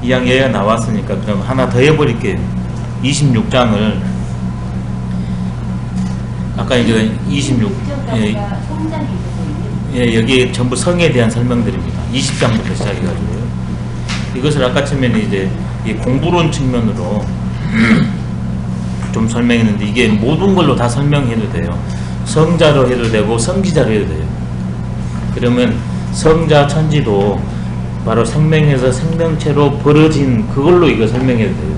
이왕 얘가 나왔으니까 그럼 하나 더 해버릴게요. 26장을 아까 이제 26 여기 전부 성에 대한 설명들입니다. 20장부터 시작해가지고요. 이것을 아까 처음에는 이제 이 공부론 측면으로 좀 설명했는데 이게 모든 걸로 다 설명해도 돼요. 성자로 해도 되고 성기자로 해도 돼요. 그러면 성자 천지도 바로 생명에서 생명체로 벌어진 그걸로 이거 설명해도 돼요.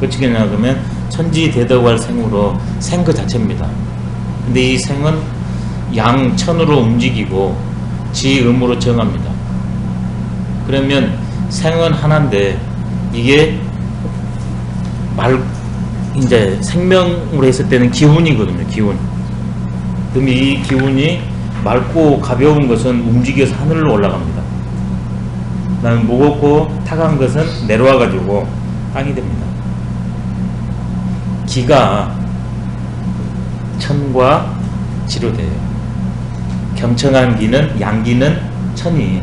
어떻게 나가면 천지 대덕할 생으로 생 그 자체입니다. 근데 이 생은 양천으로 움직이고 지음으로 정합니다. 그러면 생은 하나인데 이게 이제 생명으로 했을 때는 기운이거든요. 기운. 그럼 이 기운이 맑고 가벼운 것은 움직여서 하늘로 올라갑니다. 그 다음에 무겁고 탁한 것은 내려와 가지고 땅이 됩니다. 기가 천과 지로 돼요. 경청한 기는 양기는 천이,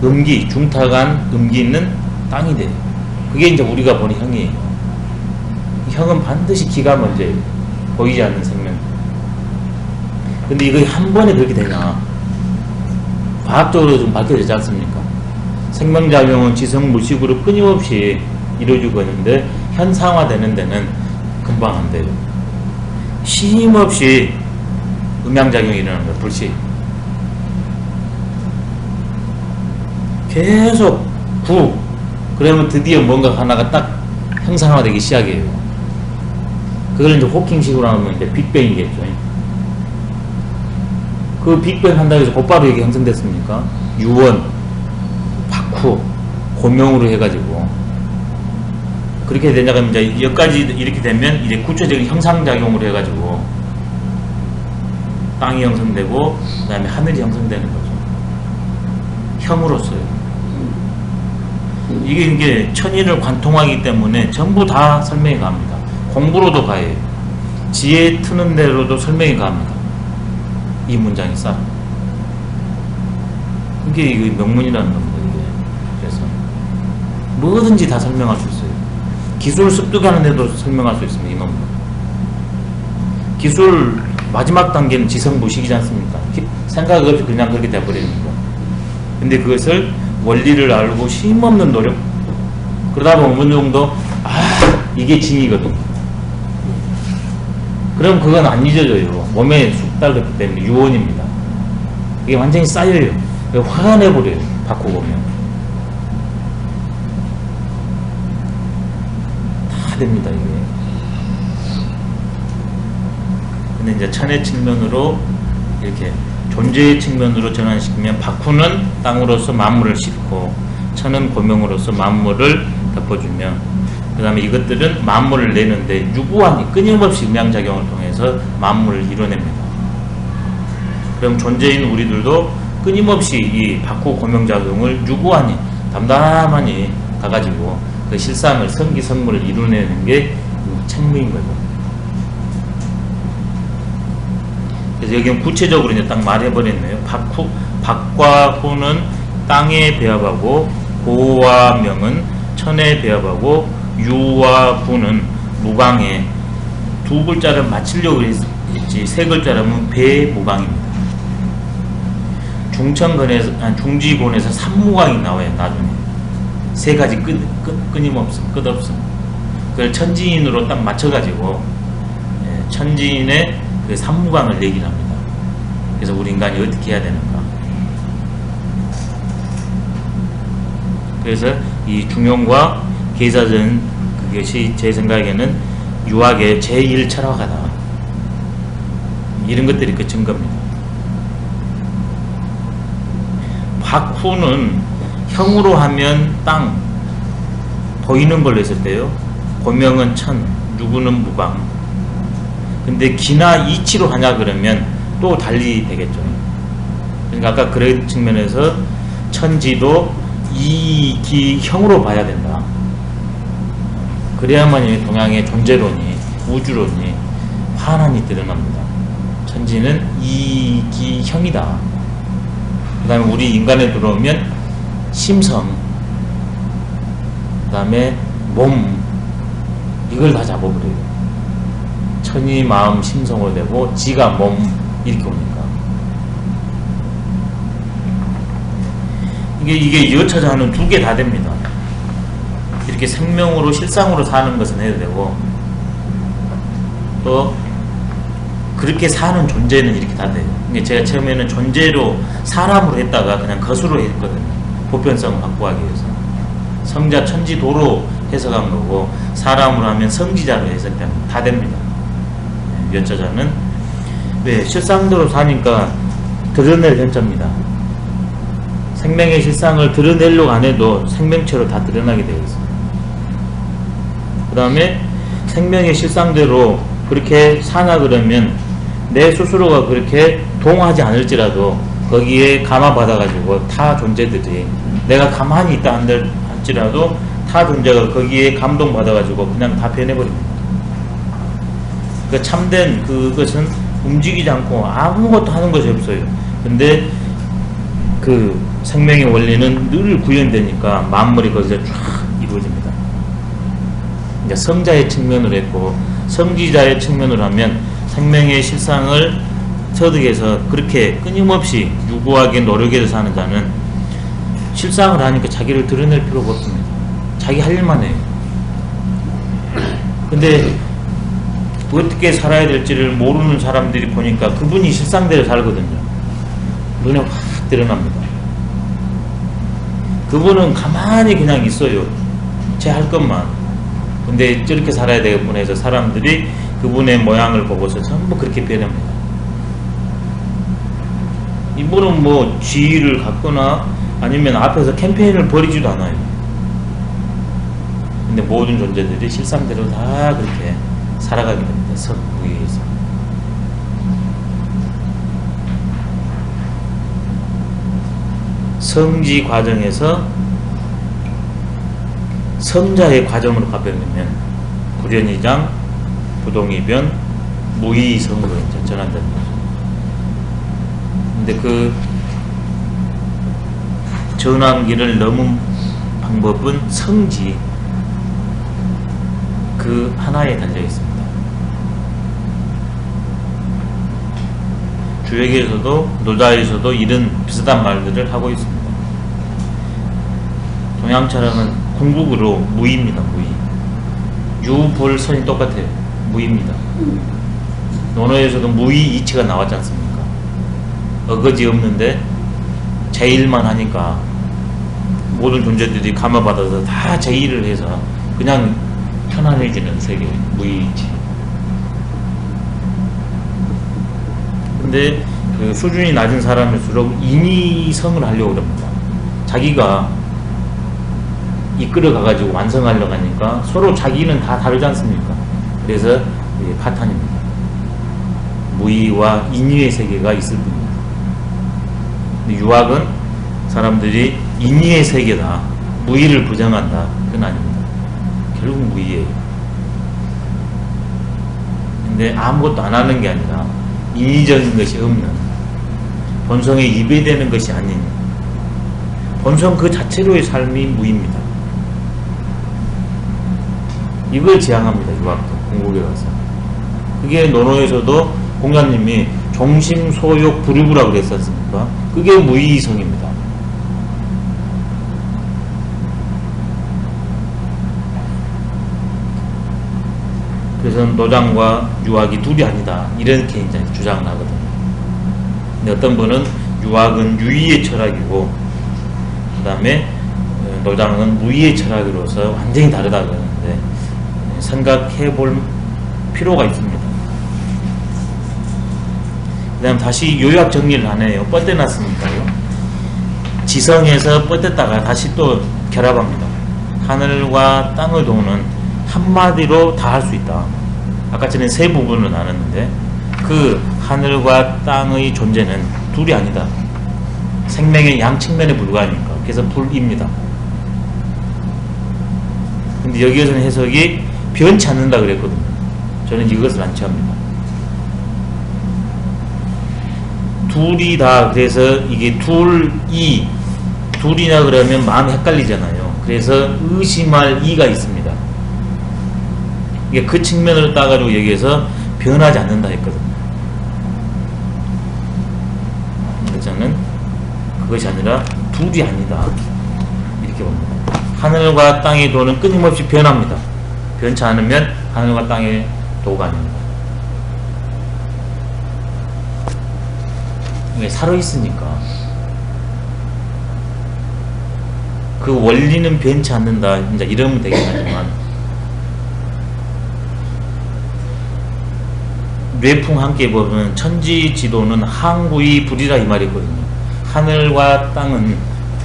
음기 중탁한 음기는 땅이 돼요. 그게 이제 우리가 보는 형이에요. 형은 반드시 기가 먼저예요. 보이지 않는 생명. 근데 이거 한 번에 그렇게 되냐? 과학적으로 좀 밝혀지지 않습니까? 생명작용은 지성무식으로 끊임없이 이루어지고 있는데 현상화되는 데는 금방 안 돼요. 쉼없이 음양작용이 일어나는 거예요. 불시. 계속 그러면 드디어 뭔가 하나가 딱 형상화되기 시작해요. 그걸 이제 호킹식으로 하면 이제 빅뱅이겠죠. 그 빅뱅 한다고 해서 곧바로 이게 형성됐습니까? 유원, 박후, 고명으로 해가지고 그렇게 되냐가 이제 여기까지 이렇게 되면 이제 구체적인 형상작용으로 해가지고 땅이 형성되고 그 다음에 하늘이 형성되는 거죠. 형으로서요. 이게 천인을 관통하기 때문에 전부 다 설명이 갑니다. 공부로도 가요. 지혜 트는 대로도 설명이 갑니다. 이 문장이 싹. 이게 명문이라는 겁니다. 이게. 그래서 뭐든지 다 설명할 수 있어요. 기술 습득하는 데도 설명할 수 있습니다. 이놈. 기술 마지막 단계는 지성무식이지 않습니까? 생각 없이 그냥 그렇게 돼버리는 거. 근데 그것을 원리를 알고 쉼없는 노력. 그러다 보면 어느 정도 이게 징이거든. 그럼 그건 안 잊어져요. 몸에 쑥 달렸기 때문에 유언입니다. 이게 완전히 쌓여요. 화가 내버려요. 바꾸고 보면 다 됩니다. 이게. 근데 이제 천의 측면으로 이렇게 존재의 측면으로 전환시키면 박후는 땅으로서 만물을 싣고 천은 고명으로서 만물을 덮어주며 그 다음에 이것들은 만물을 내는데 유구한 끊임없이 음양작용을 통해서 만물을 이뤄냅니다. 그럼 존재인 우리들도 끊임없이 이 박후 고명작용을 유구하니 담담하니 가가지고 그 실상을 성기성물을 이루내는 게 책무인 거죠. 그래서 여기는 구체적으로 이제 딱 말해버렸네요. 박과 후는 땅에 배합하고 고와 명은 천에 배합하고 유와 부는 무광에 두 글자를 맞추려고 했지 세 글자라면 배무광입니다. 중지본에서 삼무광이 나와요. 나중에 세 가지 끊임없음 끝없음. 그걸 천지인으로 딱 맞춰가지고 천지인의 그 삼무광을 얘기를 합니다. 그래서 우리 인간이 어떻게 해야 되는가. 그래서 이 중용과 계사전 그것이 제 생각에는 유학의 제1철학하다. 이런 것들이 그 증거입니다. 박후는 형으로 하면 땅 보이는 걸로 했을 때요. 고명은 천, 유구는 무광. 근데 기나 이치로 하냐 그러면 또 달리 되겠죠. 그러니까 아까 그런 측면에서 천지도 이기형으로 봐야 된다. 그래야만 동양의 존재론이 우주론이 환한히 드러납니다. 천지는 이기형이다. 그 다음에 우리 인간에 들어오면 심성 그 다음에 몸, 이걸 다 잡아버려요. 천이 마음 심성을 되고 지가 몸, 이렇게 오니까 이게 여차저하는 두 개 다 됩니다. 이렇게 생명으로 실상으로 사는 것은 해도 되고, 또 그렇게 사는 존재는 이렇게 다 돼요. 제가 처음에는 존재로 사람으로 했다가 그냥 것으로 했거든요. 보편성을 확보하기 위해서. 성자 천지도로 해석한 거고, 사람으로 하면 성지자로 해석되면 다 됩니다. 여자자는 왜 실상대로 사니까 드러낼 현자입니다. 생명의 실상을 드러내려고 안 해도 생명체로 다 드러나게 되어 있습니다. 그 다음에 생명의 실상대로 그렇게 사나 그러면 내 스스로가 그렇게 동하지 않을지라도 거기에 감화받아가지고 타 존재들이 내가 가만히 있다 할지라도 타 존재가 거기에 감동받아가지고 그냥 다 변해버립니다. 그 참된 그것은 움직이지 않고 아무것도 하는 것이 없어요. 근데 그 생명의 원리는 늘 구현되니까 만물이 거기서 쫙 이루어집니다. 이제 성자의 측면으로 했고, 성지자의 측면으로 하면 생명의 실상을 터득해서 그렇게 끊임없이 유구하게 노력해서 사는 자는 실상을 하니까 자기를 드러낼 필요가 없습니다. 자기 할 일만 해요. 근데 어떻게 살아야 될지를 모르는 사람들이 보니까 그분이 실상대로 살거든요. 눈에 확 드러납니다. 그분은 가만히 그냥 있어요. 제 할 것만. 근데 저렇게 살아야 되겠구나 해서 사람들이 그분의 모양을 보고서 전부 그렇게 변합니다. 이분은 뭐 지위를 갖거나 아니면 앞에서 캠페인을 벌이지도 않아요. 근데 모든 존재들이 실상대로 다 그렇게 살아가게 됩니다. 성부에서. 성지 과정에서 성자의 과정으로 가버리면 구련이장, 부동이변, 무의성으로 이제 전환되는 거죠. 근데 그 전환기를 넘은 방법은 성지 그 하나에 달려 있습니다. 주역에서도 노자에서도 이런 비슷한 말들을 하고 있습니다. 동양철학은 궁극으로 무의입니다. 무의. 유볼선이 똑같아요. 무의입니다. 논어에서도 무의 이치가 나왔지 않습니까? 어거지 없는데 제일만 하니까 모든 존재들이 감화받아서 다 제일을 해서 그냥 편안해지는 세계, 무의 이치. 근데 그 수준이 낮은 사람일수록 인위성을 하려고 합니다. 자기가 이끌어 가가지고 완성하려고 하니까 서로 자기는 다 다르지 않습니까? 그래서 이게 파탄입니다. 무의와 인위의 세계가 있을 뿐입니다. 근데 유학은 사람들이 인위의 세계다, 무의를 부정한다, 그건 아닙니다. 결국 무의예요. 근데 아무것도 안 하는 게 아니라 인위적인 것이 없는, 본성에 이배되는 것이 아닌 본성 그 자체로의 삶이 무의입니다. 이걸 지향합니다. 유학도 궁극에 가서. 그게 논어에서도 공자님이 종심, 소욕, 불유부라고 그랬지 않습니까? 그게 무의성입니다. 그래서 노장과 유학이 둘이 아니다, 이렇게 이제 주장을 하거든요. 근데 어떤 분은 유학은 유의의 철학이고 그 다음에 노장은 무의의 철학으로서 완전히 다르다 그러는데 생각해 볼 필요가 있습니다. 그 다음 다시 요약 정리를 하네요. 뻗대놨으니까요. 지성에서 뻗댔다가 다시 또 결합합니다. 하늘과 땅의 도는 한마디로 다 할 수 있다. 아까 전에 세 부분으로 나눴는데 그 하늘과 땅의 존재는 둘이 아니다. 생명의 양 측면에 불과하니까. 그래서 불입니다. 근데 여기에서는 해석이 변치 않는다 그랬거든요. 저는 이것을 안 취합니다. 둘이 다, 그래서 이게 둘이냐 그러면 마음이 헷갈리잖아요. 그래서 의심할 이가 있습니다. 이게 그 측면으로 따가지고 여기에서 변하지 않는다 했거든요. 저는 그것이 아니라 둘이 아니다 이렇게 봅니다. 하늘과 땅의 도는 끊임없이 변합니다. 변치 않으면 하늘과 땅의 도가 아닙니다. 이게 살아있으니까 그 원리는 변치 않는다 이제 이러면 되긴 하지만 뇌풍 함께 보면 천지지도는 항구의 불이라 이 말이거든요. 하늘과 땅은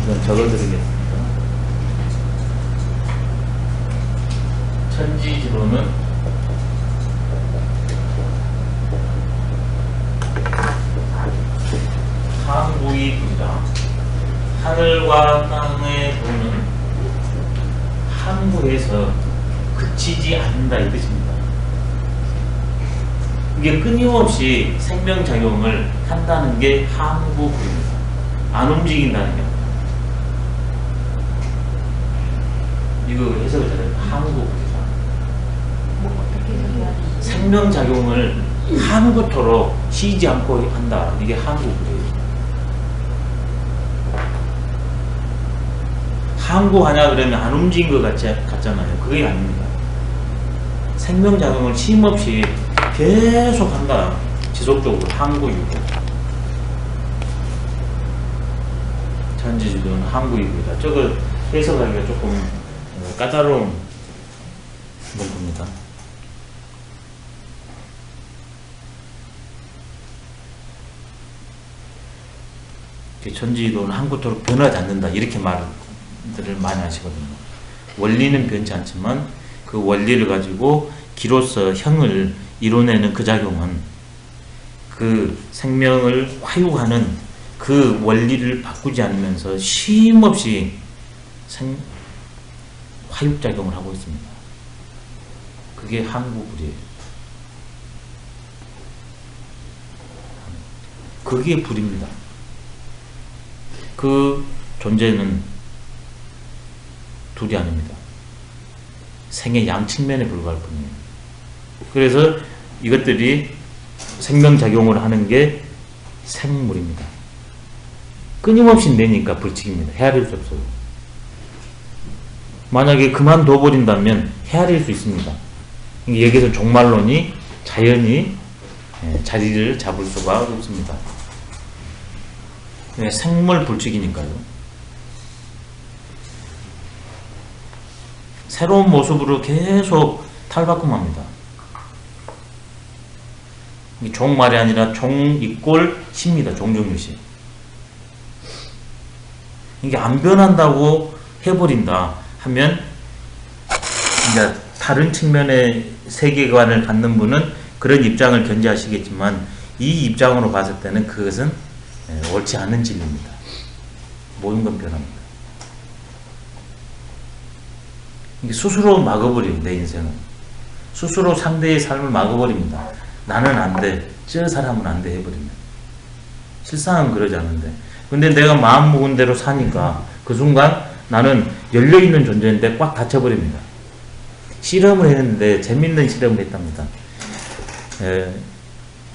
이건 적어드리겠습니다. 천지지도는 항구의 불이다. 하늘과 땅의 도는 항구에서 그치지 않는다 이 뜻입니다. 이게 끊임없이 생명작용을 한다는 게 항구불입니다. 안 움직인다는 게 이거 해석을 잘해요. 항구불이다. 생명작용을 항구토록 쉬지 않고 한다. 이게 항구불이에요. 항구하냐 그러면 안 움직인 것 같잖아요. 그게 아닙니다. 생명작용을 쉼없이 계속 한다. 지속적으로 항구유고 천지지도는 항구유고다. 저거 해석하기가 조금 까다로운 문구입니다. 천지지도는 항구토록 변하지 않는다 이렇게 말들을 많이 하시거든요. 원리는 변치 않지만 그 원리를 가지고 기로서 형을 이뤄내는 그 작용은 그 생명을 화유하는 그 원리를 바꾸지 않으면서 쉼없이 화육작용을 하고 있습니다. 그게 항구불이에요. 그게 불입니다. 그 존재는 둘이 아닙니다. 생의 양측면에 불과할 뿐이에요. 그래서 이것들이 생명작용을 하는 게 생물입니다. 끊임없이 내니까 불칙입니다. 헤아릴 수 없어요. 만약에 그만둬버린다면 헤아릴 수 있습니다. 여기서 종말론이 자연히 자리를 잡을 수가 없습니다. 생물 불칙이니까요. 새로운 모습으로 계속 탈바꿈합니다. 종말이 아니라 종 이꼴 시입니다. 종종유시. 이게 안 변한다고 해버린다 하면 이제 다른 측면의 세계관을 갖는 분은 그런 입장을 견지하시겠지만 이 입장으로 봤을 때는 그것은 옳지 않은 진리입니다. 모든 건 변합니다. 이게 스스로 막아버려요. 내 인생은 스스로 상대의 삶을 막아버립니다. 나는 안 돼, 저 사람은 안 돼 해버립니다. 실상은 그러지 않은데 근데 내가 마음 먹은 대로 사니까 그 순간 나는 열려있는 존재인데 꽉 닫혀버립니다. 실험을 했는데 재밌는 실험을 했답니다.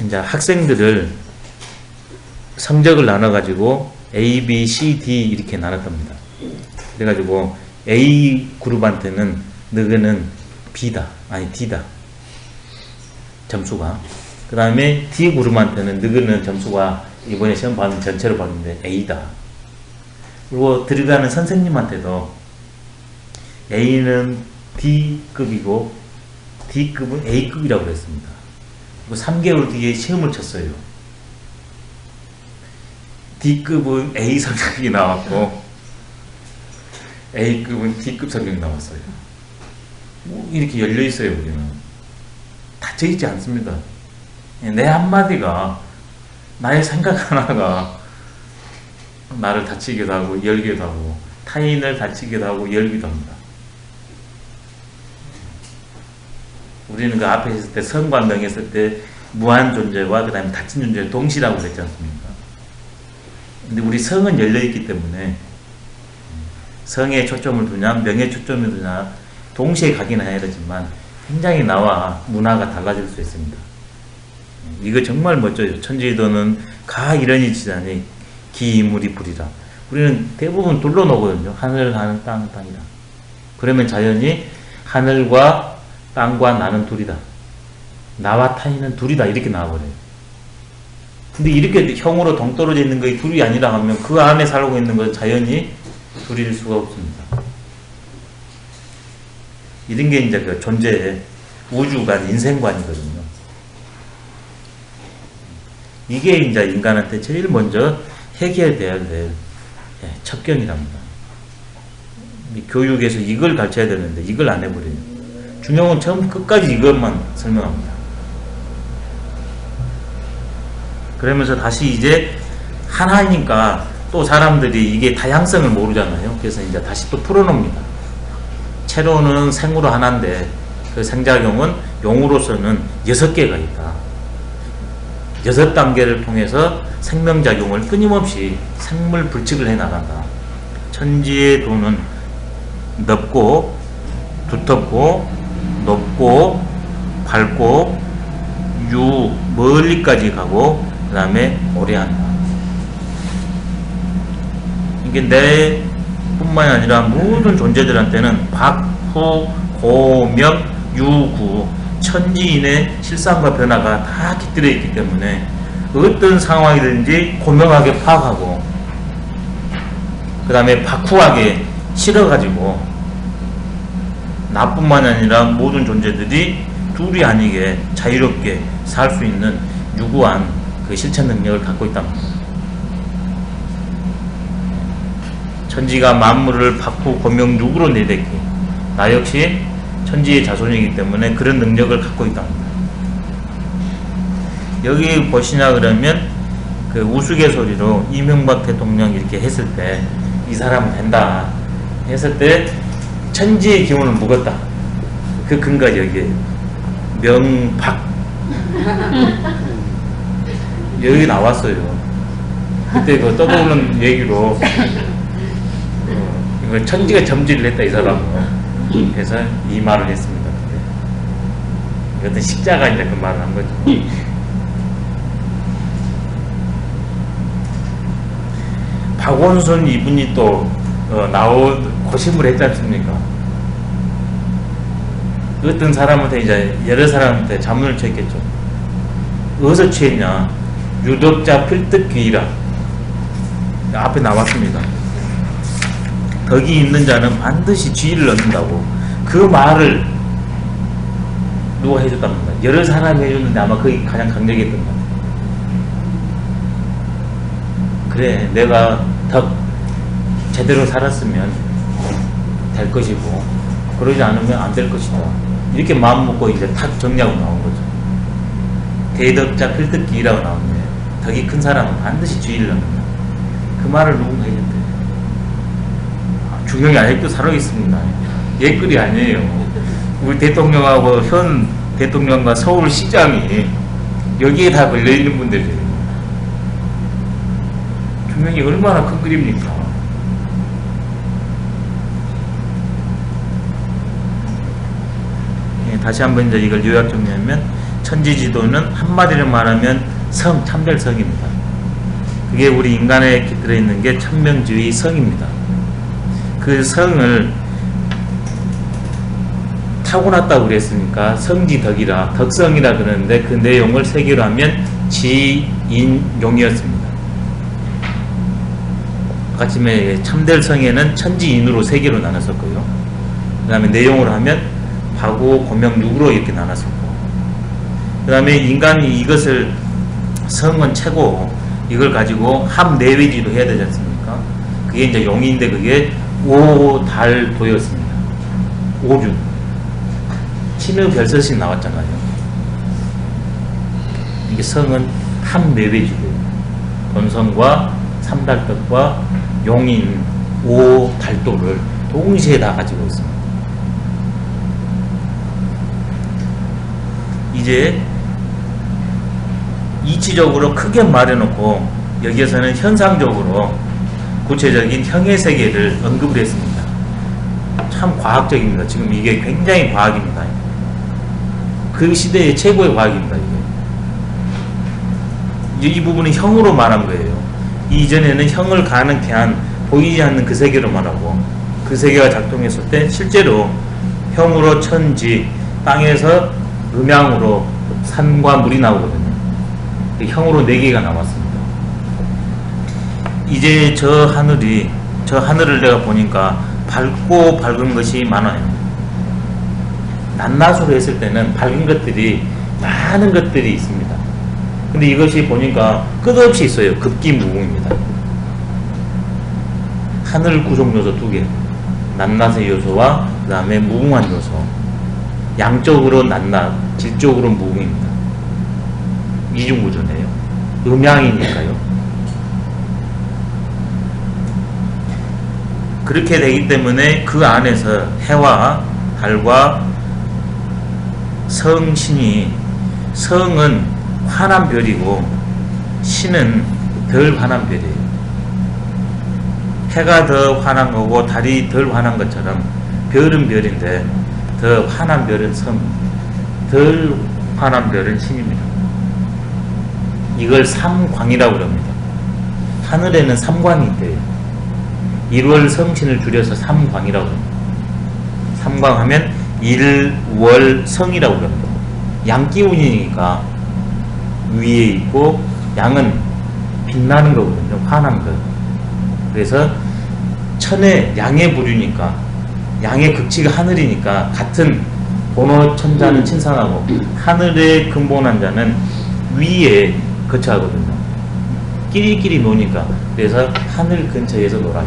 이제 학생들을 성적을 나눠가지고 A, B, C, D 이렇게 나눴답니다. 그래가지고 A 그룹한테는 너희는 B다, 아니 D다. 점수가. 그 다음에 D 그룹한테는 너희는 점수가 이번에 시험 받는 전체로 봤는데 A다. 그리고 들어가는 선생님한테도 A는 D급이고 D급은 A급이라고 그랬습니다. 그리고 3개월 뒤에 시험을 쳤어요. D급은 A 성적이 나왔고 A급은 D급 성적이 나왔어요. 이렇게 열려있어요. 우리는 닫혀있지 않습니다. 내 한마디가 나의 생각 하나가 나를 다치기도 하고 열기도 하고 타인을 다치기도 하고 열기도 합니다. 우리는 그 앞에 있을 때 성과 명에 있을 때 무한 존재와 그 다음에 닫힌 존재를 동시라고 그랬지 않습니까? 근데 우리 성은 열려있기 때문에 성에 초점을 두냐 명에 초점을 두냐 동시에 가긴 해야 되지만 굉장히 나와 문화가 달라질 수 있습니다. 이거 정말 멋져요. 천지도는 가 이러니 지자니 기이물이 불이라. 우리는 대부분 둘로 놓거든요. 하늘 하늘 땅 땅이다. 그러면 자연히 하늘과 땅과 나는 둘이다. 나와 타인은 둘이다. 이렇게 나와버려요. 근데 이렇게 형으로 동떨어져 있는 것이 둘이 아니라 하면 그 안에 살고 있는 것은 자연히 둘일 수가 없습니다. 이런 게 이제 그 존재의 우주관, 인생관이거든요. 이게 이제 인간한테 제일 먼저 해결돼야 될 첩경이랍니다. 교육에서 이걸 가르쳐야 되는데 이걸 안 해버려요. 준용은 처음 끝까지 이것만 설명합니다. 그러면서 다시 이제 하나니까 또 사람들이 이게 다양성을 모르잖아요. 그래서 이제 다시 또 풀어놓습니다. 채로는 생으로 하나인데 그 생작용은 용으로서는 6개가 있다. 6단계를 통해서 생명작용을 끊임없이 생물 불측을 해나간다. 천지의 도는 넓고 두텁고 높고 밝고 멀리까지 가고 그 다음에 오래 한다. 이게 내 뿐만이 아니라 모든 존재들한테는 박, 후, 고, 명, 유, 구 천지인의 실상과 변화가 다 깃들어 있기 때문에 어떤 상황이든지 고명하게 파악하고 그 다음에 박후하게 실어가지고 나뿐만 아니라 모든 존재들이 둘이 아니게 자유롭게 살 수 있는 유구한 그 실천 능력을 갖고 있답니다. 천지가 만물을 박후, 고명, 육으로 내뱉기. 나 역시 천지의 자손이기 때문에 그런 능력을 갖고 있답니다. 여기 보시냐 그러면 그 우스갯소리로 이명박 대통령 이렇게 했을 때 이 사람은 된다 했을 때 천지의 기운을 묵었다. 그 근거가 여기에요. 명박 여기 나왔어요. 그때 그 떠도는 얘기로 이거 천지가 점지를 했다 이 사람은. 그래서 이 말을 했습니다. 그때 어떤 식자가 이제 그 말을 한 거죠. 박원순 이분이 또 고심을 했지 않습니까? 어떤 사람한테 이제 여러 사람한테 자문을 취했겠죠. 어디서 취했냐? 유덕자 필득귀이라 앞에 나왔습니다. 덕이 있는 자는 반드시 지위를 얻는다고. 그 말을 누가 해줬답니다. 여러 사람이 해줬는데 아마 그게 가장 강력했던 것 같아요. 그래, 내가 덕 제대로 살았으면 될 것이고 그러지 않으면 안 될 것이다. 이렇게 마음 먹고 이제 탁 정리하고 나온 거죠. 대덕자 필득기라고 나오는데 덕이 큰 사람은 반드시 주의를 얻는다. 그 말을 누군가 해줬대요. 중용이 아직도 살아있습니다. 옛글이 아니에요. 우리 대통령하고 현 대통령과 서울시장이 여기에 다 걸려있는 분들이에요. 중용이 얼마나 큰 그림입니까? 다시 한번 이제 이걸 요약 정리하면 천지지도는 한마디로 말하면 성, 참될 성입니다. 그게 우리 인간에 들어있는 게 천명지의 성입니다. 그 성을 타고났다고 그랬으니까 성지덕이라 덕성이라 그러는데 그 내용을 세 개로 하면 지인용이었습니다. 아까 전에 참될 성에는 천지인으로 세 개로 나눴었고요. 그 다음에 내용으로 하면 박우, 고명, 육으로 이렇게 나눴었고, 그 다음에 인간이 이것을 성은 최고 이걸 가지고 합내외지도 해야 되지 않습니까? 그게 이제 용인데 그게 오달도였습니다. 오륜 신의 별서식 나왔잖아요. 이게 성은 합내외지고요. 본성과 삼달떡과 용인 오달도를 동시에 다 가지고 있습니다. 이제 이치적으로 크게 말해놓고 여기에서는 현상적으로 구체적인 형의 세계를 언급을 했습니다. 참 과학적입니다. 지금 이게 굉장히 과학입니다. 그 시대의 최고의 과학입니다. 이게 이 부분은 형으로 말한 거예요. 이전에는 형을 가는 대안, 보이지 않는 그 세계로 말하고, 그 세계가 작동했을 때 실제로 형으로 천지, 땅에서 음양으로 산과 물이 나오거든요. 형으로 4개가 나왔습니다. 이제 저 하늘을 내가 보니까 밝고 밝은 것이 많아요. 낮낮으로 했을 때는 밝은 것들이 많은 것들이 있습니다. 근데 이것이 보니까 끝없이 있어요. 급기무궁입니다. 하늘 구성 요소 2개, 낮낮의 요소와 그 다음에 무궁한 요소. 양적으로 낮낮, 질적으로 무궁입니다. 이중구조네요. 음양이니까요. 그렇게 되기 때문에 그 안에서 해와 달과 성신이, 성은 환한 별이고 신은 덜 환한 별이에요. 해가 더 환한 거고 달이 덜 환한 것처럼 별은 별인데 더 환한 별은 성, 덜 환한 별은 신입니다. 이걸 삼광이라고 합니다. 하늘에는 삼광이 있대요. 일월 성신을 줄여서 삼광이라고 합니다. 삼광하면 일월성이라고 합니다. 양기운이니까 위에 있고 양은 빛나는 거거든요. 환한 거. 그래서 천의 양의 부류니까 양의 극치가 하늘이니까 같은 본호 천자는 친상하고 하늘에 근본한 자는 위에 거처하거든요. 끼리끼리 노니까. 그래서 하늘 근처에서 놀아요.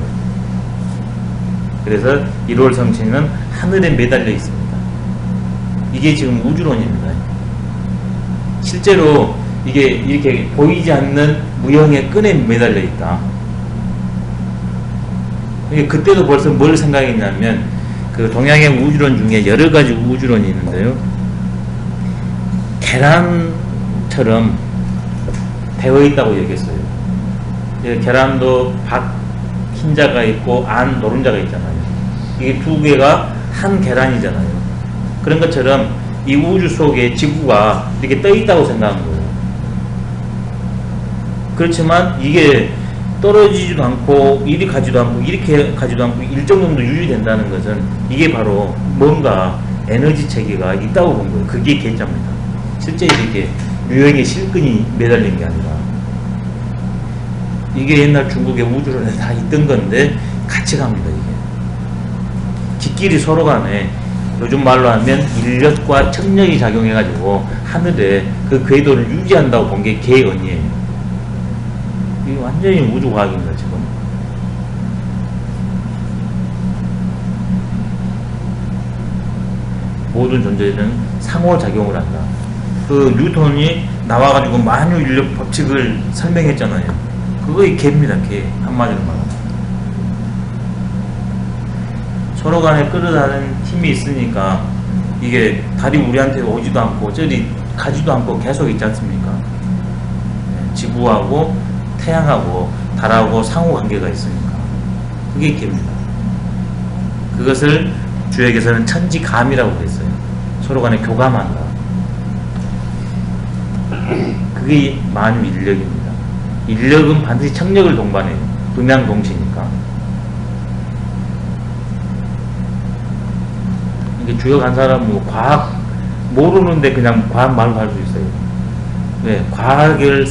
그래서 1월 성신은 하늘에 매달려 있습니다. 이게 지금 우주론입니다. 실제로 이게 이렇게 보이지 않는 무형의 끈에 매달려 있다. 그때도 벌써 뭘 생각했냐면 그 동양의 우주론 중에 여러 가지 우주론이 있는데요. 계란처럼 되어 있다고 얘기했어요. 계란도 밖 흰자가 있고 안 노른자가 있잖아요. 이게 2개가 한 계란이잖아요. 그런 것처럼 이 우주 속에 지구가 이렇게 떠 있다고 생각한 거예요. 그렇지만 이게 떨어지지도 않고 이리 가지도 않고 이렇게 가지도 않고 일정 정도 유지된다는 것은 이게 바로 뭔가 에너지 체계가 있다고 본 거예요. 그게 개짜입니다. 실제 이렇게 유형의 실끈이 매달린 게 아니라 이게 옛날 중국의 우주론에 다 있던 건데 같이 갑니다. 이게 지끼리 서로 간에 요즘 말로 하면 인력과 청력이 작용해가지고 하늘에 그 궤도를 유지한다고 본 게 개언이에요. 이게 완전히 우주과학입니다. 지금 모든 존재는 상호작용을 한다. 그 뉴턴이 나와가지고 만유인력 법칙을 설명했잖아요. 그거의 개입니다. 개. 한마디로 말하면 서로 간에 끌어다니는 힘이 있으니까 이게 달이 우리한테 오지도 않고 저리 가지도 않고 계속 있지 않습니까? 지구하고 태양하고 달하고 상호관계가 있으니까 그게 개입니다. 그것을 주역에서는 천지감이라고 했어요. 서로 간에 교감한다. 그게 만유인력입니다. 인력은 반드시 청력을 동반해요. 음양동시니까. 이게 주역 한 사람은 뭐 과학 모르는데 그냥 과학 말로 할 수 있어요. 네, 과학을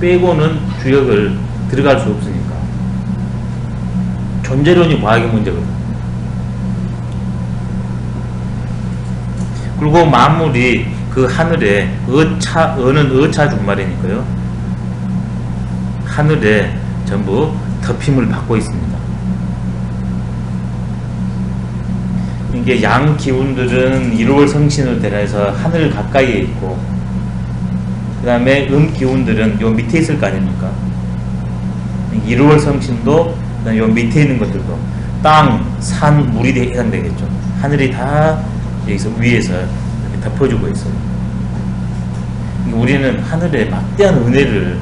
빼고는 주역을 들어갈 수 없으니까. 존재론이 과학의 문제거든요. 그리고 만물이 그 하늘에 어는 어차 준말이니까요. 하늘에 전부 덮임을 받고 있습니다. 이게 양 기운들은 1월 성신을 대라해서 하늘 가까이에 있고, 그 다음에 기운들은 요 밑에 있을 거 아닙니까? 1월 성신도 요 밑에 있는 것들도 땅, 산, 물이 해당되겠죠. 하늘이 다 여기서 위에서 이렇게 덮어주고 있어요. 우리는 하늘에 막대한 은혜를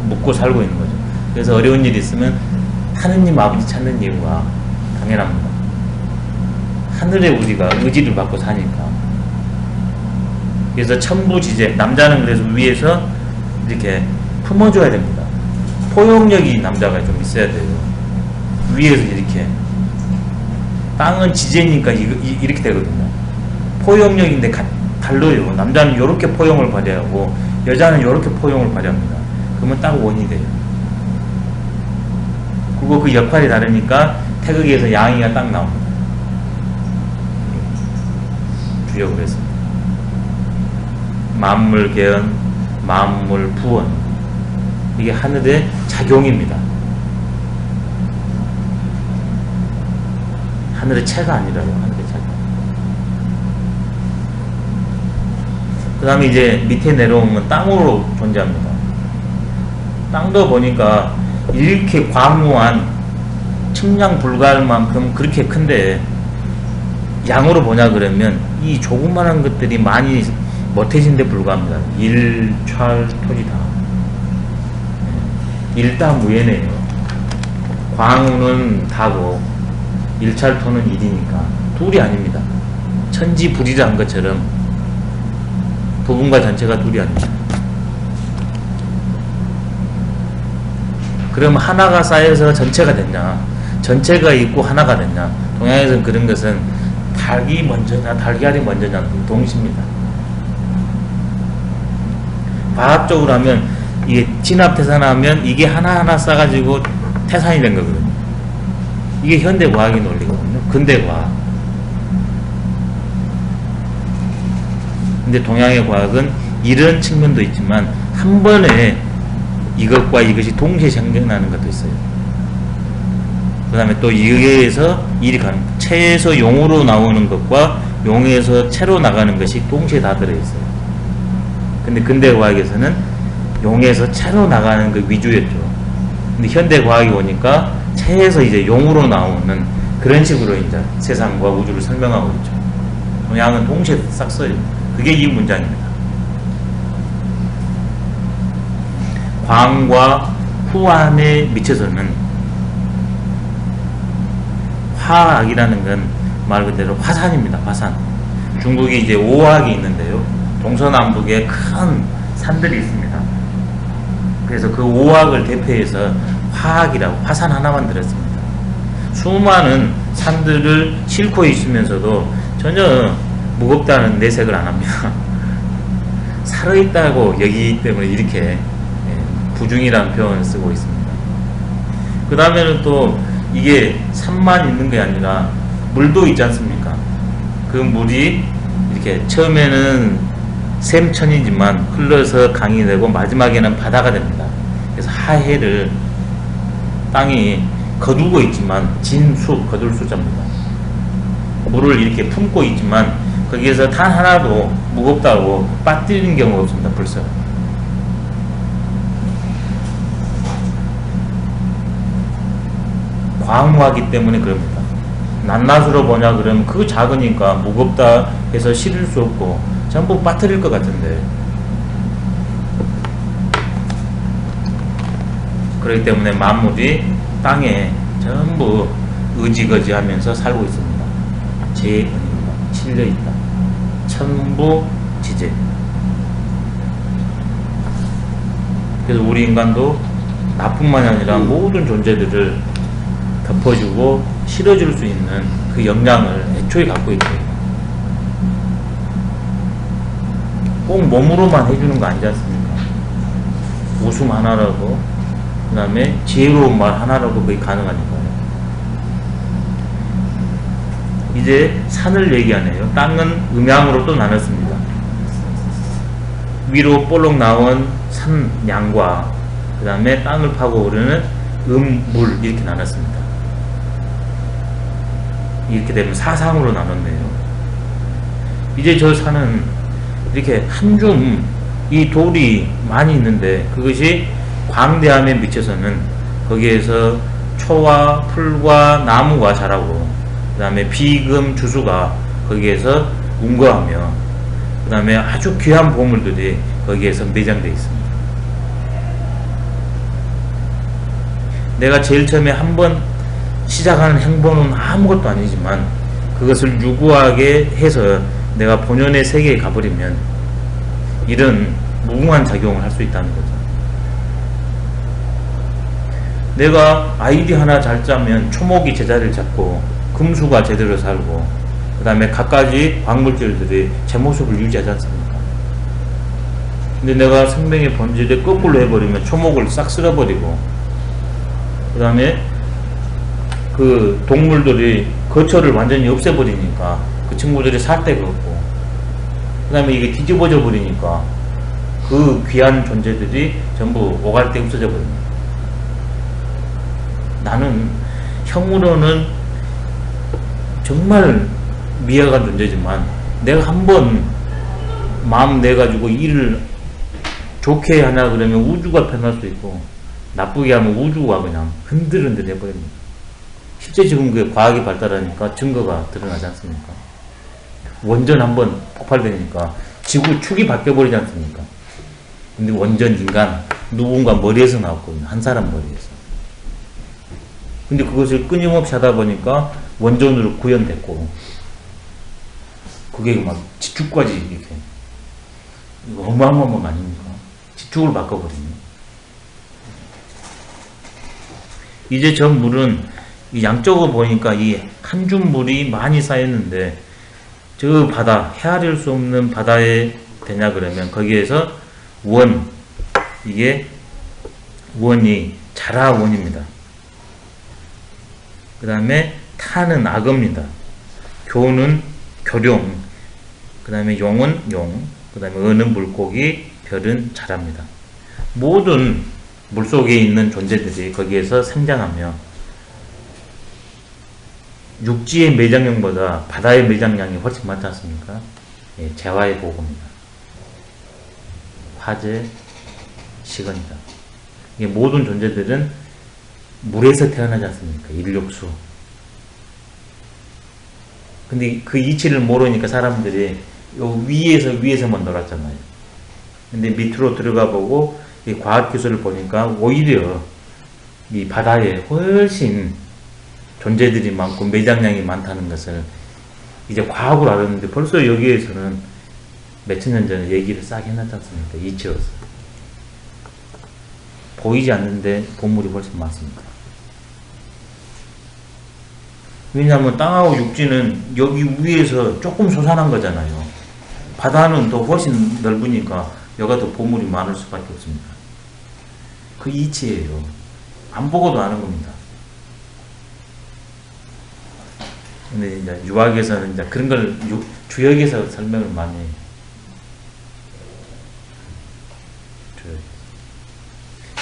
묵고 살고 있는 거죠. 그래서 어려운 일이 있으면 하느님 아버지 찾는 이유가 당연합니다. 하늘에 우리가 의지를 받고 사니까. 그래서 천부지재, 남자는 그래서 위에서 이렇게 품어줘야 됩니다. 포용력이 남자가 좀 있어야 돼요. 위에서 이렇게. 땅은 지재니까 이렇게 되거든요. 포용력인데 달라요. 남자는 이렇게 포용을 발휘하고 여자는 이렇게 포용을 발휘합니다. 그러면 딱 원이 돼요. 그리고 그 역할이 다르니까 태극에서 양이가 딱 나옵니다. 주역을 했습니다. 만물 개헌, 만물 부원. 이게 하늘의 작용입니다. 하늘의 체가 아니라요. 하늘의 작용. 그 다음에 이제 밑에 내려오면 땅으로 존재합니다. 땅도 보니까 이렇게 광무한 측량 불가할 만큼 그렇게 큰데 양으로 보냐 그러면 이 조그만한 것들이 많이 못해진 데 불과합니다. 일찰토지다. 일다무예네요. 광우는 다고 일찰토는 일이니까 둘이 아닙니다. 천지불이라 한 것처럼 부분과 전체가 둘이 아닙니다. 그럼 하나가 쌓여서 전체가 됐냐? 전체가 있고 하나가 됐냐? 동양에서는 그런 것은 닭이 먼저냐 달걀이 먼저냐 동시입니다. 과학적으로 하면 이게 진합태산하면 이게 하나하나 쌓아가지고 태산이 된 거거든요. 이게 현대과학의 논리거든요. 근대과학. 근데 동양의 과학은 이런 측면도 있지만 한 번에 이것과 이것이 동시에 생겨나는 것도 있어요. 그 다음에 또 이에서 일이 가는 체에서 용으로 나오는 것과 용에서 체로 나가는 것이 동시에 다 들어있어요. 근데 근대과학에서는 용에서 체로 나가는 그 위주였죠. 근데 현대과학이 오니까 체에서 이제 용으로 나오는 그런 식으로 이제 세상과 우주를 설명하고 있죠. 동양은 동시에 싹 써요. 그게 이 문장입니다. 광과 후함에 미쳐서는 화학이라는 건 말 그대로 화산입니다. 화산. 중국에 이제 오학이 있는데요. 동서남북에 큰 산들이 있습니다. 그래서 그 오학을 대표해서 화학이라고 화산 하나만 들었습니다. 수많은 산들을 싣고 있으면서도 전혀 무겁다는 내색을 안 합니다. 살아있다고 여기기 때문에 이렇게 부중이라는 표현을 쓰고 있습니다. 그 다음에는 또 이게 산만 있는 게 아니라 물도 있지 않습니까? 그 물이 이렇게 처음에는 샘천이지만 흘러서 강이 되고 마지막에는 바다가 됩니다. 그래서 하해를 땅이 거두고 있지만 진수, 거둘 수자입니다. 물을 이렇게 품고 있지만 거기에서 단 하나도 무겁다고 빠뜨리는 경우가 없습니다. 벌써. 광무하기 때문에 그럽니다. 낱낱으로 보냐 그러면 그거 작으니까 무겁다 해서 실을 수 없고 전부 빠뜨릴 것 같은데, 그렇기 때문에 만물이 땅에 전부 의지거지하면서 살고 있습니다. 재은입니다. 실려있다. 천부지재. 그래서 우리 인간도 나뿐만이 아니라 모든 존재들을 덮어주고 실어줄 수 있는 그 역량을 애초에 갖고 있대요. 꼭 몸으로만 해주는 거 아니지 않습니까? 웃음 하나라도, 그 다음에 지혜로운 말 하나라도 그게 가능하니까요. 이제 산을 얘기하네요. 땅은 음양으로 또 나눴습니다. 위로 볼록 나온 산양과 그 다음에 땅을 파고 오르는 물 이렇게 나눴습니다. 이렇게 되면 사상으로 나눴네요. 이제 저 산은 이렇게 한 줌 이 돌이 많이 있는데 그것이 광대함에 미쳐서는 거기에서 초와 풀과 나무가 자라고, 그 다음에 비금 주수가 거기에서 운거하며, 그 다음에 아주 귀한 보물들이 거기에서 매장되어 있습니다. 내가 제일 처음에 한번 시작하는 행보는 아무것도 아니지만 그것을 유구하게 해서 내가 본연의 세계에 가버리면 이런 무궁한 작용을 할 수 있다는 거죠. 내가 아이디 하나 잘 짜면 초목이 제자리를 잡고 금수가 제대로 살고 그 다음에 갖가지 광물질들이 제 모습을 유지하지 않습니까? 근데 내가 생명의 본질에 거꾸로 해버리면 초목을 싹 쓸어버리고 그 다음에 그 동물들이 거처를 완전히 없애버리니까 그 친구들이 살 데가 없고 그 다음에 이게 뒤집어져 버리니까 그 귀한 존재들이 전부 오갈 데 없어져 버립니다. 나는 형으로는 정말 미약한 존재지만 내가 한번 마음 내가지고 일을 좋게 하냐 그러면 우주가 변할 수 있고 나쁘게 하면 우주가 그냥 흔들흔들 해버립니다. 실제 지금 그 과학이 발달하니까 증거가 드러나지 않습니까? 원전 한번 폭발되니까 지구 축이 바뀌어버리지 않습니까? 근데 원전 인간 누군가 머리에서 나왔거든요. 한 사람 머리에서. 근데 그것을 끊임없이 하다 보니까 원전으로 구현됐고 그게 막 지축까지 이렇게 이거 어마어마한 거 아닙니까? 지축을 바꿔버리네. 이제 저 물은 이 양쪽으로 보니까 이 한 줌 물이 많이 쌓였는데 저 바다, 헤아릴 수 없는 바다에 되냐 그러면 거기에서 이게 원이 자라원입니다. 그 다음에 타는 악어입니다. 교는 교룡, 그 다음에 용은 용, 그 다음에 어는 물고기, 별은 자랍니다. 모든 물속에 있는 존재들이 거기에서 생장하며 육지의 매장량보다 바다의 매장량이 훨씬 많지 않습니까? 예, 재화의 보고입니다. 화재, 시건이다. 이게 모든 존재들은 물에서 태어나지 않습니까? 인력수. 근데 그 이치를 모르니까 사람들이 요 위에서만 놀았잖아요. 근데 밑으로 들어가 보고 이 과학기술을 보니까 오히려 이 바다에 훨씬 존재들이 많고 매장량이 많다는 것을 이제 과학으로 알았는데 벌써 여기에서는 몇천 년 전에 얘기를 싹 해놨지 않습니까? 이치로서. 보이지 않는데 보물이 훨씬 많습니다. 왜냐하면 땅하고 육지는 여기 위에서 조금 솟아난 거잖아요. 바다는 더 훨씬 넓으니까 여가 더 보물이 많을 수밖에 없습니다. 그 이치예요. 안 보고도 아는 겁니다. 근데 이제 유학에서는 이제 그런 걸 주역에서 설명을 많이 해요.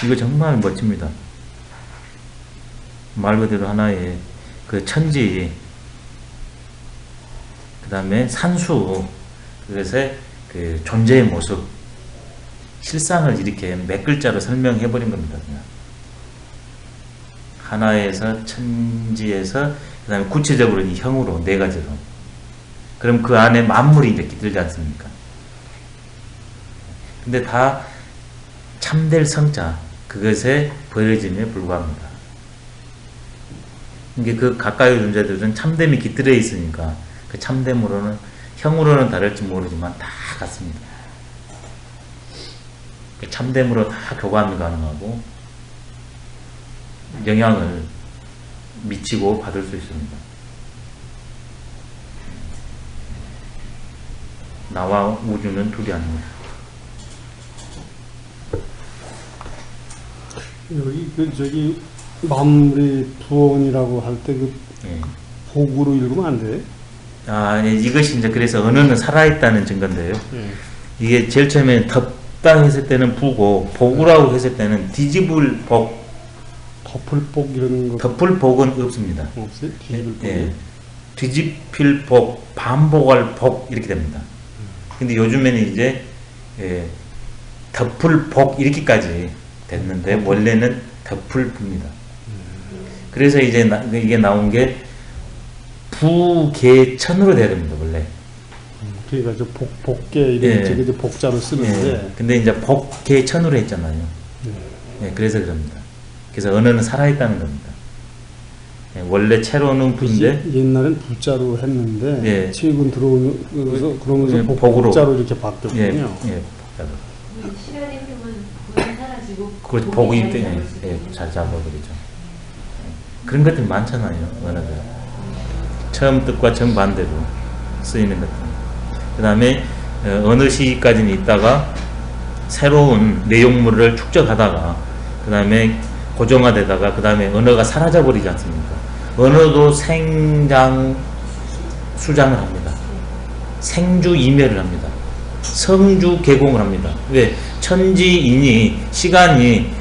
이거 정말 멋집니다. 말 그대로 하나의 그 천지, 그 다음에 산수, 그것의 그 존재의 모습, 실상을 이렇게 몇 글자로 설명해버린 겁니다. 그냥. 하나에서, 천지에서, 그 다음에 구체적으로 이 형으로, 네 가지로. 그럼 그 안에 만물이 이제 깃들지 않습니까? 근데 다 참될 성자, 그것의 벌어짐에 불과합니다. 이게 그 가까이 존재들은 참됨이 깃들어 있으니까 그 참됨으로는 형으로는 다를지 모르지만 다 같습니다. 그 참됨으로 다 교감이 가능하고 영향을 미치고 받을 수 있습니다. 나와 우주는 둘이 아닙니다. 여기 저기 만물의 부원이라고 할 때 그 예. 복으로 읽으면 안 돼? 아, 예, 이것이 이제 그래서 언어는 살아있다는 증거인데요. 예. 이게 제일 처음에 덮다 했을 때는 부고 복우라고 했을 때는 뒤집을 복, 덮을 복 이런 거 덮을 복은 없습니다. 없어요? 뒤집을 복. 예, 뒤집힐 복, 반복할 복 이렇게 됩니다. 근데 요즘에는 이제 예, 덮을 복 이렇게까지 됐는데 원래는 덮을 부입니다. 그래서 이제 이게 나온 게 부계천으로 돼야 됩니다. 원래. 그러니까 저 복계 이런 예. 이제 복자로 쓰는데. 예, 근데 이제 복계천으로 했잖아요. 예. 예, 그래서 그럽니다. 그래서 언어는 살아있다는 겁니다. 예, 원래 채로는 부인데 옛날엔 부자로 했는데 예. 최근 들어오면서 그러면서 예, 복으로. 복자로 이렇게 바뀌었군요. 예, 예, 복자로. 시간이 흐르면 복이 사라지고 그 복이 때문에 예, 잘 잡아버리죠. 그런 것들이 많잖아요. 언어들. 처음 뜻과 정반대로 쓰이는 것들. 그 다음에 어느 시기까지는 있다가 새로운 내용물을 축적하다가 그 다음에 고정화되다가 그 다음에 언어가 사라져 버리지 않습니까? 언어도 생장 수장을 합니다. 생주 이멸을 합니다. 성주 개공을 합니다. 왜? 천지인이 시간이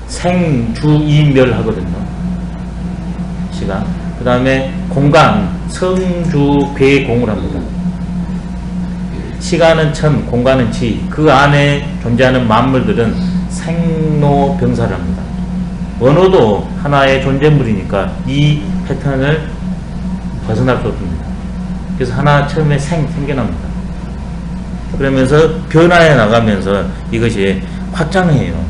생주 이멸 하거든요. 시간. 그 다음에 공간 성주 괴공을 합니다. 시간은 천, 공간은 지. 그 안에 존재하는 만물들은 생로병사를 합니다. 언어도 하나의 존재물이니까 이 패턴을 벗어날 수 없습니다. 그래서 하나 처음에 생겨납니다. 그러면서 변화해 나가면서 이것이 확장해요.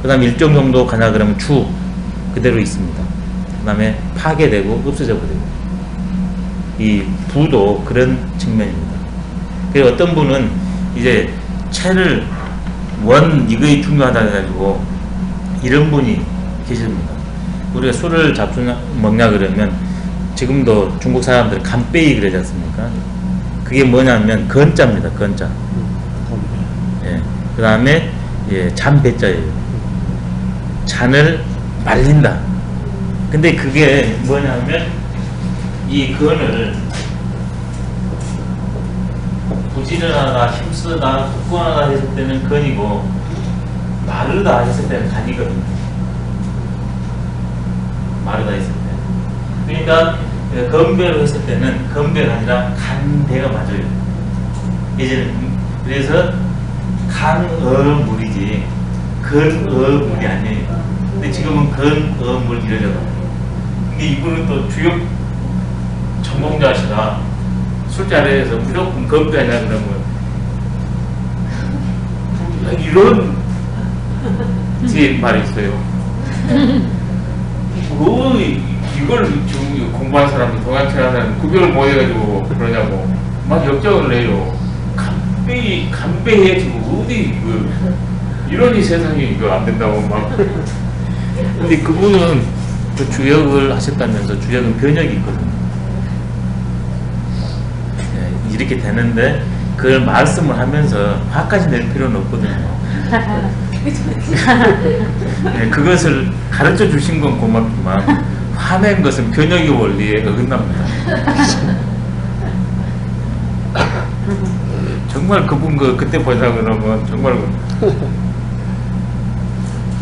그 다음에 일정 정도 가냐 그러면 주 그대로 있습니다. 그 다음에 파괴되고 없어져 버리고. 이 부도 그런 측면입니다. 그래서 어떤 분은 이제 채를 이거이 중요하다 해가지고 이런 분이 계십니다. 우리가 술을 먹냐 그러면 지금도 중국 사람들은 간빼이 그러지 않습니까? 그게 뭐냐면 건자입니다. 건자. 예. 그 다음에 예, 잔배자예요. 잔을 말린다. 근데 그게 뭐냐면 이 건을 부지런하다, 힘쓰다, 굳건하다 했을 때는 건이고 마르다 했을 때는 간이거든요. 마르다 했을 때. 그러니까 건배로 했을 때는 건배가 아니라 간배가 맞아요. 예전에 그래서 간어물이지 건어물이 아니에요. 근데 지금은 건어물 이러잖아요. 근데 이분은 또 주역 전공자시라 술자리에서 무조건 건배하냐 그러면 이런 제 말이 있어요. 이걸 지금 공부한 사람이 동양체한 사람이 구별을 못 해가지고 그러냐고 막 역적을 내요. 간배해지고 어디 이러니 세상에 이거 안 된다고 막. 근데 그분은 그 주역을 하셨다면서 주역은 변역이 있거든요. 네, 이렇게 되는데 그걸 말씀을 하면서 화까지 낼 필요는 없거든요. 네, 그것을 가르쳐 주신 건 고맙지만 화낸 것은 변역의 원리에 어긋납니다. 정말 그분 그때 보자 그러면 정말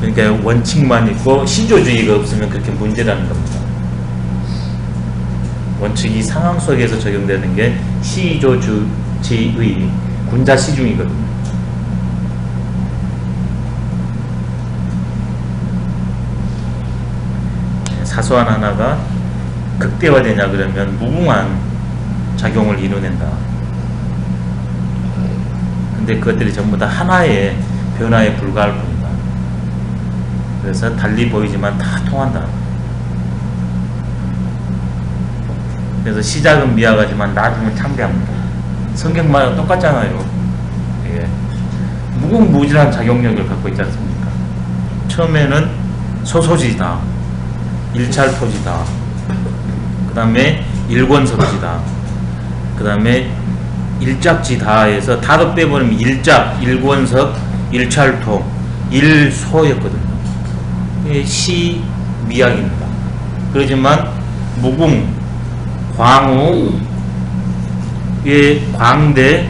그러니까 원칙만 있고 시조주의가 없으면 그렇게 문제라는 겁니다. 원칙이 상황 속에서 적용되는 게 시조주의의 군자시중이거든요. 사소한 하나가 극대화되냐 그러면 무궁한 작용을 이뤄낸다. 근데 그것들이 전부 다 하나의 변화에 불과할 뿐이다. 그래서 달리 보이지만 다 통한다. 그래서 시작은 미약하지만 나중은 창대합니다. 성경 말과 똑같잖아요. 예. 무궁무진한 작용력을 갖고 있지 않습니까? 처음에는 소소지다, 일찰토지다, 그 다음에 일권석지다, 그 다음에 일작지다에서 다도 빼버리면 일작, 일권석, 일찰토, 일소였거든요. 시미약입니다. 그렇지만 무궁, 광우, 광대,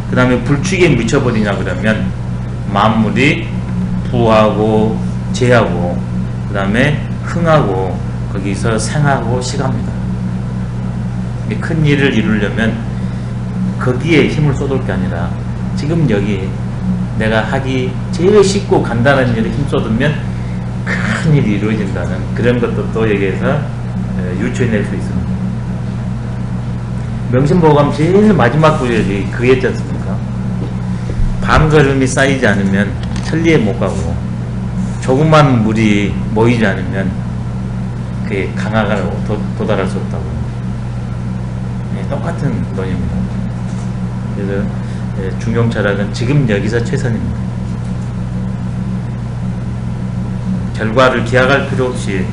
그 다음에 불축에 미쳐버리냐 그러면 만물이 부하고 재하고 그 다음에 흥하고 거기서 생하고 식합니다. 큰 일을 이루려면 거기에 힘을 쏟을 게 아니라 지금 여기 내가 하기 제일 쉽고 간단한 일에 힘 쏟으면 큰 일이 이루어진다는 그런 것도 또 여기에서 유추해낼 수 있습니다. 명심보감 제일 마지막 구절이 그랬지 않습니까? 반걸음이 쌓이지 않으면 천리에 못 가고 조그만 물이 모이지 않으면 그게 강화가 도달할 수 없다고. 네, 똑같은 논입니다. 그래서 중용 철학은 지금 여기서 최선입니다. 결과를 기약할 필요 없이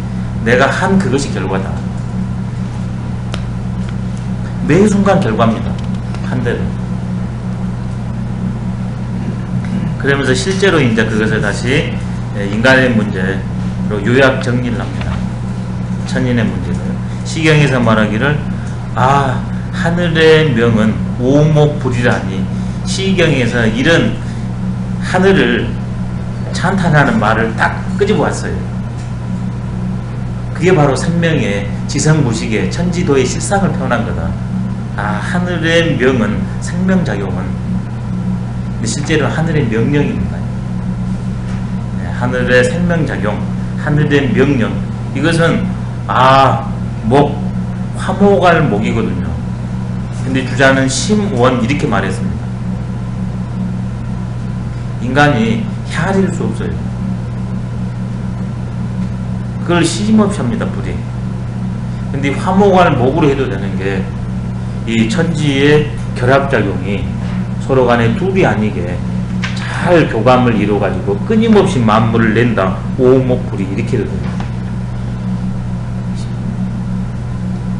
내가 한 그것이 결과다. 매 순간 결과입니다. 한 대로. 그러면서 실제로 이제 그것을 다시 인간의 문제로 요약 정리를 합니다. 천인의 문제를. 시경에서 말하기를 하늘의 명은 오목불이라니. 시경에서 이런 하늘을 찬탄하는 말을 딱 끄집어 왔어요. 그게 바로 생명의 지성무식의 천지도의 실상을 표현한 거다. 하늘의 명은 생명작용은, 근데 실제로는 하늘의 명령입니다. 하늘의 생명작용, 하늘의 명령, 이것은 화목할 목이거든요. 근데 주자는 심원 이렇게 말했습니다. 인간이 헤아릴 수 없어요. 그걸 시짐없이 합니다, 불이. 근데 화목할 목으로 해도 되는 게 이 천지의 결합작용이 서로 간에 둘이 아니게 잘 교감을 이루어가지고 끊임없이 만물을 낸다. 오목불이 이렇게 해도 돼요.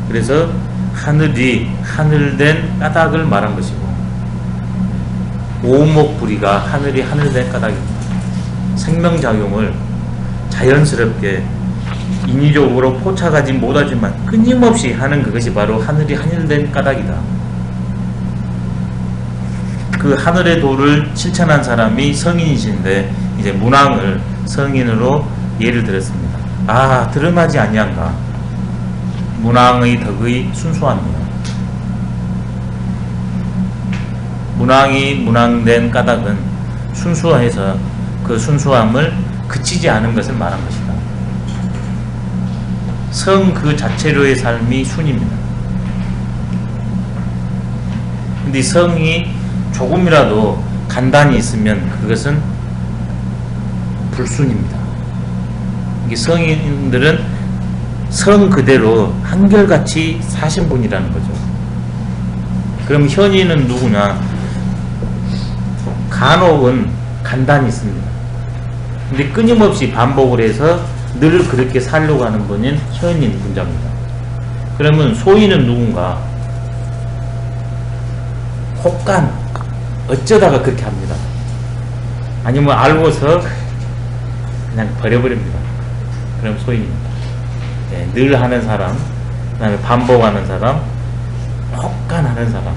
그래서 하늘이 하늘된 까닭을 말한 것이고, 오목불이가 하늘이 하늘된 까닭입니다. 생명작용을 자연스럽게 인위적으로 포착하지 못하지만 끊임없이 하는 그것이 바로 하늘이 하늘된 까닭이다. 그 하늘의 도를 실천한 사람이 성인이신데 이제 문왕을 성인으로 예를 들었습니다. 드러나지 아니한가. 문왕의 덕의 순수함이요. 문왕이 문왕된 까닭은 순수해서 그 순수함을 그치지 않은 것을 말한 것이다. 성 그 자체로의 삶이 순입니다. 근데 성이 조금이라도 간단히 있으면 그것은 불순입니다. 이게 성인들은 성 그대로 한결같이 사신 분이라는 거죠. 그럼 현인은 누구냐? 간혹은 간단히 있습니다. 근데 끊임없이 반복을 해서 늘 그렇게 살려고 하는 분인 현인 분자입니다. 그러면 소인은 누군가? 혹간 어쩌다가 그렇게 합니다. 아니면 알고서 그냥 버려버립니다. 그럼 소인입니다. 늘 하는 사람, 그 다음에 반복하는 사람, 혹간 하는 사람.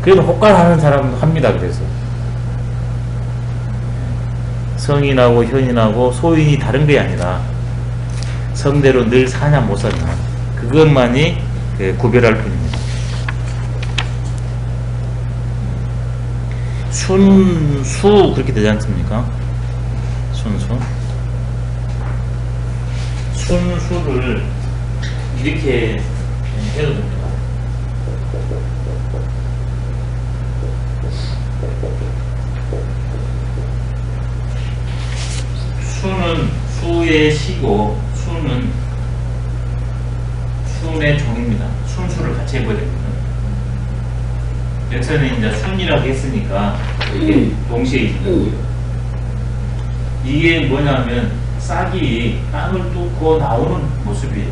그래도 혹간 하는 사람도 합니다. 그래서 성인하고 현인하고 소인이 다른 게 아니라 성대로 늘 사냐 못 사냐, 그것만이 구별할 뿐입니다. 순수 그렇게 되지 않습니까? 순수를 이렇게 해도 됩니다. 수는 수의 시고, 수는 순의 종입니다. 순수를 같이 해봐야 됩니다. 여기서는 이제 순이라고 했으니까 이게 동시에 있는, 이게 뭐냐면 싹이 땅을 뚫고 나오는 모습이에요.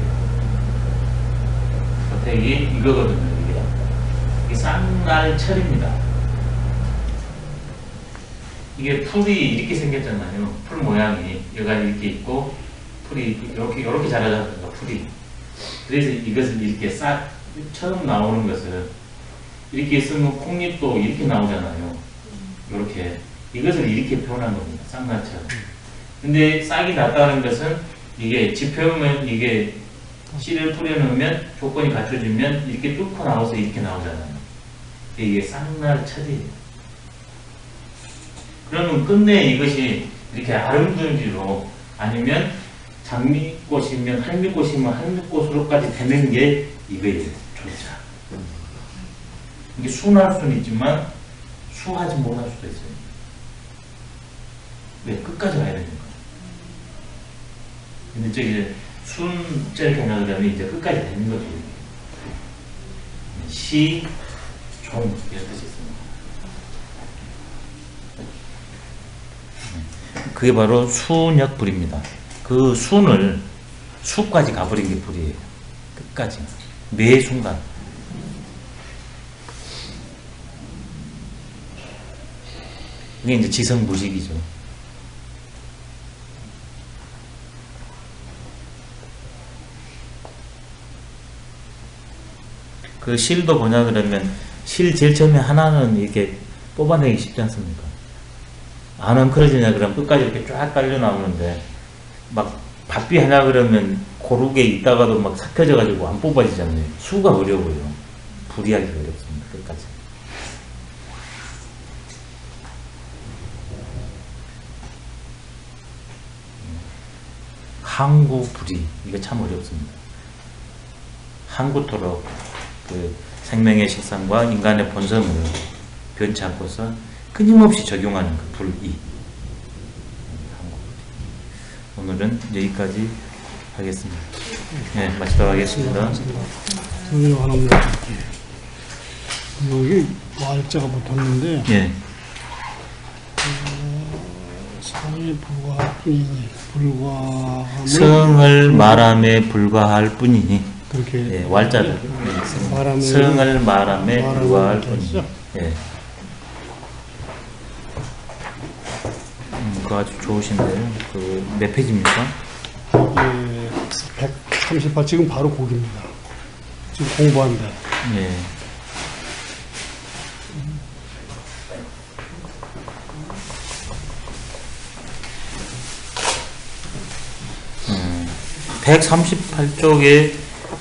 겉액이 이거거든요. 이게 쌍날철입니다. 이게 풀이 이렇게 생겼잖아요. 풀 모양이 여기가 이렇게 있고 풀이 이렇게 자라잖아요. 풀이. 그래서 이것을 이렇게 싹 처음 나오는 것을 이렇게 있으면 콩잎도 이렇게 나오잖아요. 이렇게 이것을 이렇게 표현한 겁니다. 쌍날철. 근데 싹이 났다는 것은 이게 지표면 이게 씨를 뿌려놓으면 조건이 갖춰지면 이렇게 뚫고 나와서 이렇게 나오잖아요. 이게 쌍날철이에요. 그러면 끝내 이것이 이렇게 아름드리로, 아니면 장미꽃이면 할미꽃이면 할미꽃으로까지 되는 게 이거예요. 조자. 이게 순할 수는 있지만 수하지 못할 수도 있어요. 왜? 끝까지 가야 되니까. 근데 저기 순절 개념 그러면 이제 끝까지 되는 거죠. 시, 종 이런 뜻이 있습니다. 그게 바로 순역불입니다. 그 순을 수까지 가버린 게 불이에요. 끝까지 매 순간. 이게 이제 지성무식이죠. 그 실도 뭐냐 그러면 실 제일 처음에 하나는 이렇게 뽑아내기 쉽지 않습니까? 안 엉클어지냐 그러면 끝까지 이렇게 쫙 깔려 나오는데 막 바삐 하냐 그러면 고르게 있다가도 막 삭혀져 가지고 안 뽑아지잖아요. 수가 어려워요. 불이하기가 어렵습니다. 끝까지. 항구불이 이게 참 어렵습니다. 항구토록 그 생명의 식상과 인간의 본성을 변치 않고서 끊임없이 적용하는 그 불이. 오늘은 여기까지 하겠습니다. 네, 마치도록 하겠습니다. 선생님 하나 여쭤볼게요. 여기 Y자가 붙었는데 예. 성에 불과할 뿐이니 불과함을 성을 말함에 불과할 뿐이니. 그렇게 예, 왈자를. 말함에 성을 말함에 불과할 뿐이니. 하시죠? 예. 그거 아주 좋으신데요. 그 몇 페이지입니까? 이게 138 지금 바로 거기입니다. 지금 공부한다. 예. 음, 138쪽에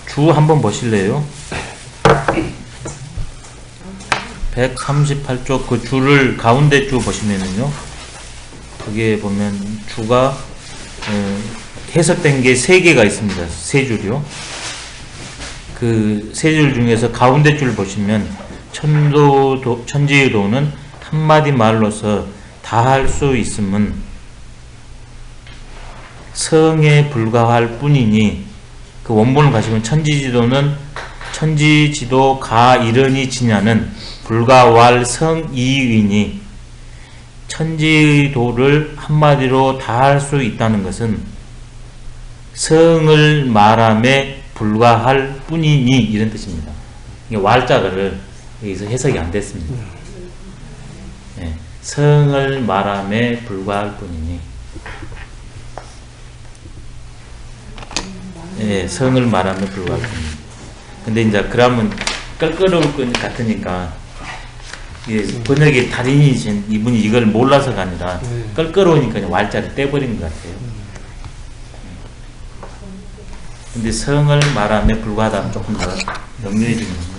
주 한번 보실래요? 138쪽 그 줄을 가운데 줄 보시면은요. 거기에 보면 주가 해석된 게 3개가 있습니다. 3줄이요. 그 3줄 중에서 가운데 줄 보시면 천지도는 한마디 말로서 다 할 수 있음은 성에 불과할 뿐이니, 그 원본을 가시면 천지지도 가 이르니 지냐는 불가왈 성이위니, 천지도를 한마디로 다 할 수 있다는 것은 성을 말함에 불과할 뿐이니 이런 뜻입니다. 이게 왈자를 여기서 해석이 안 됐습니다. 네, 성을 말함에 불과할 뿐이니. 네, 성을 말함에 불과할 뿐이니. 근데 이제 그러면 껄끄러울 것 같으니까 번역의 달인이신 이분이 이걸 몰라서가 아니라 껄끄러우니까 그냥 왈자를 떼버린 것 같아요. 근데 성을 말함에 불과하다면 조금 더 명료해지는